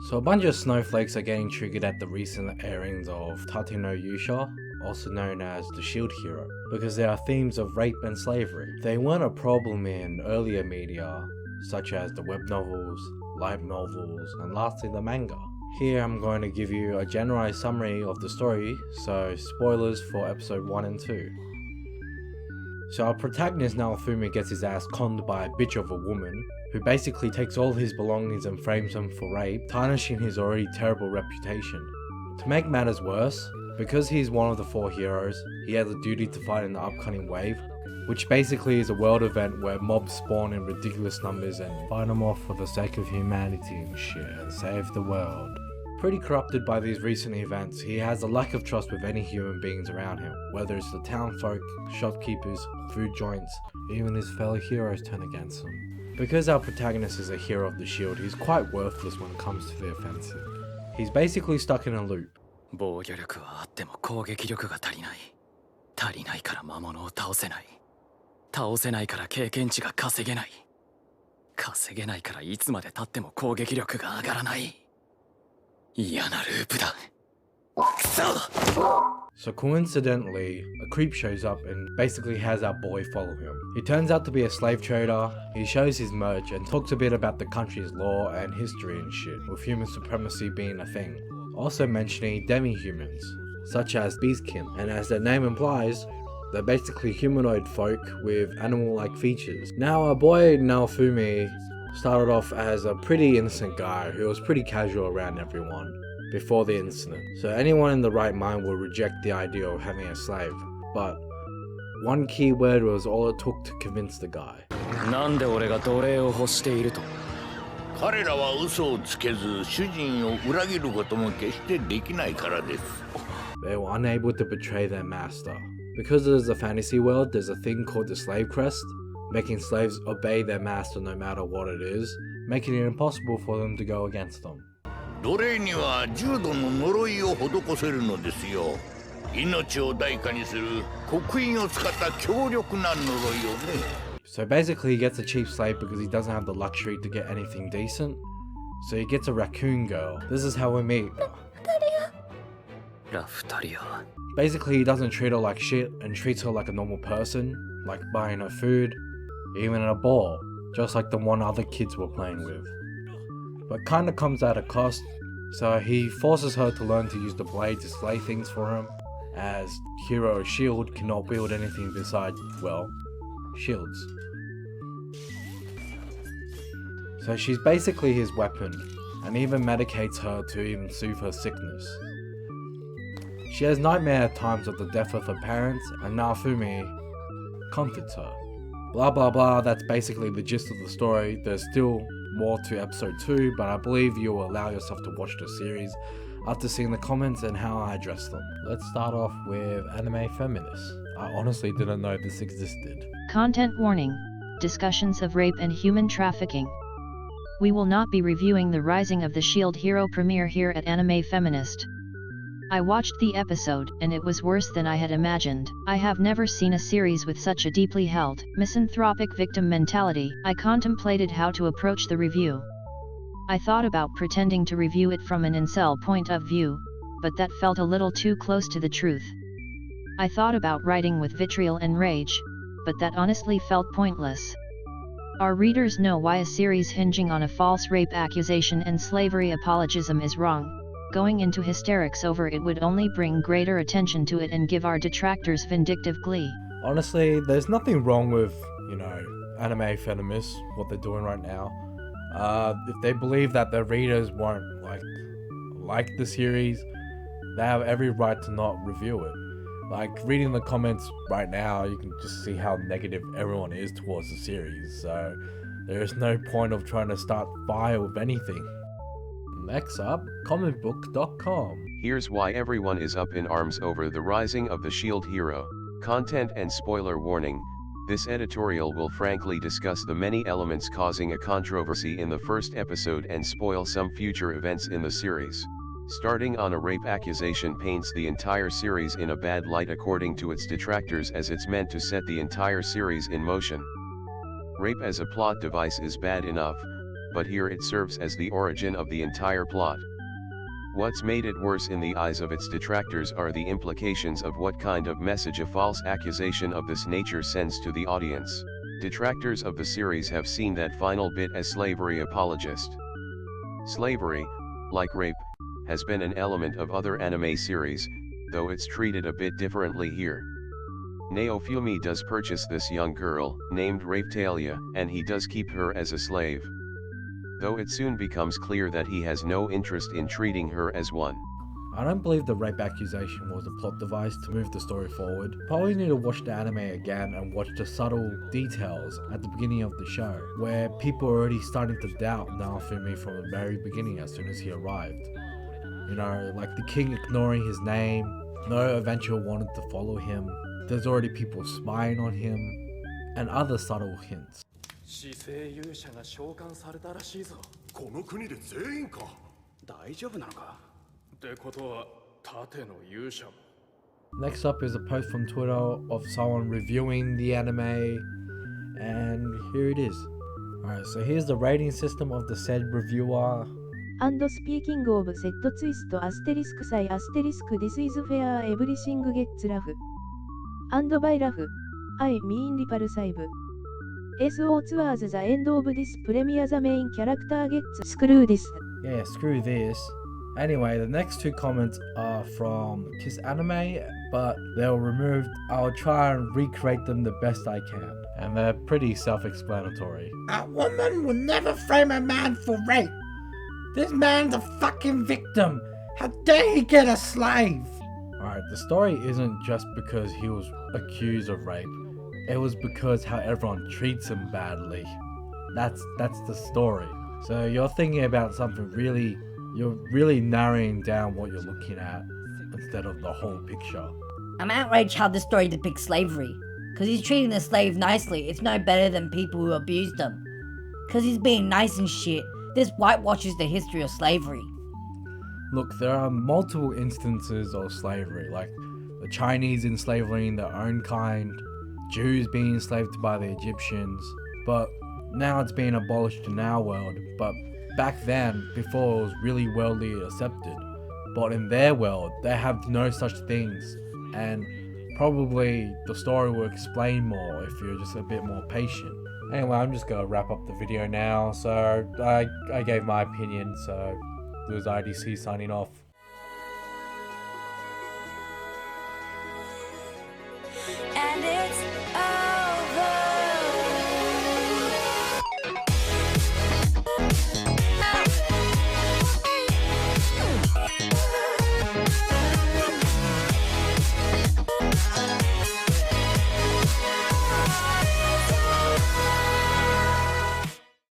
So a bunch of snowflakes are getting triggered at the recent airings of Tate no Yuusha, also known as the Shield Hero, because there are themes of rape and slavery. They weren't a problem in earlier media, such as the web novels, light novels, and lastly the manga. Here I'm going to give you a generalized summary of the story, so spoilers for episode 1 and 2. So our protagonist Naofumi gets his ass conned by a bitch of a woman, who basically takes all his belongings and frames him for rape, tarnishing his already terrible reputation. To make matters worse, because he's one of the 4 heroes, he has a duty to fight in the upcoming wave, which basically is a world event where mobs spawn in ridiculous numbers and fight them off for the sake of humanity and shit, and save the world. Pretty corrupted by these recent events, he has a lack of trust with any human beings around him, whether it's the town folk, shopkeepers, food joints, even his fellow heroes turn against him. Because our protagonist is a hero of the shield, he's quite worthless when it comes to the offensive. He's basically stuck in a loop. 防御力はあっても攻撃力が足りない。足りないから魔物を倒せない。倒せないから経験値が稼げない。稼げないからいつまで経っても攻撃力が上がらない。嫌なループだ。くそ！ So coincidentally, a creep shows up and basically has our boy follow him. He turns out to be a slave trader, he shows his merch and talks a bit about the country's law and history and shit, with human supremacy being a thing. Also mentioning demi-humans, such as beastkin, and as their name implies, they're basically humanoid folk with animal-like features. Now our boy Naofumi started off as a pretty innocent guy who was pretty casual around everyone before the incident, so anyone in the right mind will reject the idea of having a slave, but one key word was all it took to convince the guy. なんで俺が奴隷を欲していると？彼らは嘘をつけず主人を裏切ることも決してできないからです。 They were unable to betray their master. Because it is a fantasy world, there's a thing called the slave crest, making slaves obey their master no matter what it is, making it impossible for them to go against them. 奴隷には重度の呪いを施せるのですよ。命を代価にする刻印を使った強力な呪いをね。 So basically he gets a cheap slave because he doesn't have the luxury to get anything decent. So he gets a raccoon girl. This is how we meet. Basically he doesn't treat her like shit and treats her like a normal person, like buying her food, even a ball, just like the one other kids were playing with. But kinda comes at a cost, so he forces her to learn to use the blade to slay things for him, as Hero Shield cannot wield anything besides, well, shields. So she's basically his weapon, and even medicates her to even soothe her sickness. She has nightmare at times of the death of her parents, and Naofumi comforts her. Blah blah blah, that's basically the gist of the story. There's still more to episode 2, but I believe you will allow yourself to watch the series after seeing the comments and how I address them. Let's start off with Anime Feminist. I honestly didn't know this existed. Content warning. Discussions of rape and human trafficking. We will not be reviewing the Rising of the Shield Hero premiere here at Anime Feminist. I watched the episode, and it was worse than I had imagined. I have never seen a series with such a deeply held, misanthropic victim mentality. I contemplated how to approach the review. I thought about pretending to review it from an incel point of view, but that felt a little too close to the truth. I thought about writing with vitriol and rage, but that honestly felt pointless. Our readers know why a series hinging on a false rape accusation and slavery apologism is wrong. Going into hysterics over it would only bring greater attention to it and give our detractors vindictive glee. Honestly, there's nothing wrong with, Anime Feminists, what they're doing right now. If they believe that their readers won't like the series, they have every right to not review it. Like, reading the comments right now, you can just see how negative everyone is towards the series, so there is no point of trying to start fire with anything. Next up, comicbook.com. Here's why everyone is up in arms over the Rising of the Shield Hero. Content and spoiler warning. This editorial will frankly discuss the many elements causing a controversy in the first episode and spoil some future events in the series. Starting on a rape accusation paints the entire series in a bad light according to its detractors, as it's meant to set the entire series in motion. Rape as a plot device is bad enough, but here it serves as the origin of the entire plot. What's made it worse in the eyes of its detractors are the implications of what kind of message a false accusation of this nature sends to the audience. Detractors of the series have seen that final bit as slavery apologist. Slavery, like rape, has been an element of other anime series, though it's treated a bit differently here. Naofumi does purchase this young girl, named Raptalia, and he does keep her as a slave. Though it soon becomes clear that he has no interest in treating her as one. I don't believe the rape accusation was a plot device to move the story forward. Probably need to watch the anime again and watch the subtle details at the beginning of the show, where people are already starting to doubt Naofumi from the very beginning as soon as he arrived. You know, like the king ignoring his name, no adventurer wanted to follow him, there's already people spying on him, and other subtle hints. 市政勇者が召喚されたらしいぞ。この国で全員か。大丈夫なのか。ってことは、盾の勇者も。Next up is a post from Twitter of someone reviewing the anime, and here it is. Alright, so here's the rating system of the said reviewer. And speaking of set twist asterisk psi asterisk this is fair everything gets laugh. And by laugh, I mean repulsive. SO towards the end of this premiere the main character gets screw this. Yeah, screw this. Anyway, the next two comments are from Kiss Anime, but they were removed. I'll try and recreate them the best I can. And they're pretty self-explanatory. A woman will never frame a man for rape. This man's a fucking victim. How dare he get a slave? Alright, the story isn't just because he was accused of rape. It was because how everyone treats him badly. That's the story. So you're thinking about something you're really narrowing down what you're looking at instead of the whole picture. I'm outraged how this story depicts slavery. Cause he's treating the slave nicely, it's no better than people who abused him. Cause he's being nice and shit, this whitewashes the history of slavery. Look, there are multiple instances of slavery, like the Chinese enslaving their own kind, Jews being enslaved by the Egyptians, but now it's being abolished in our world, but back then, before it was really worldly accepted. But in their world, they have no such things, and probably the story will explain more if you're just a bit more patient. Anyway, I'm just gonna wrap up the video now, so I gave my opinion, so it was IDC signing off. And it's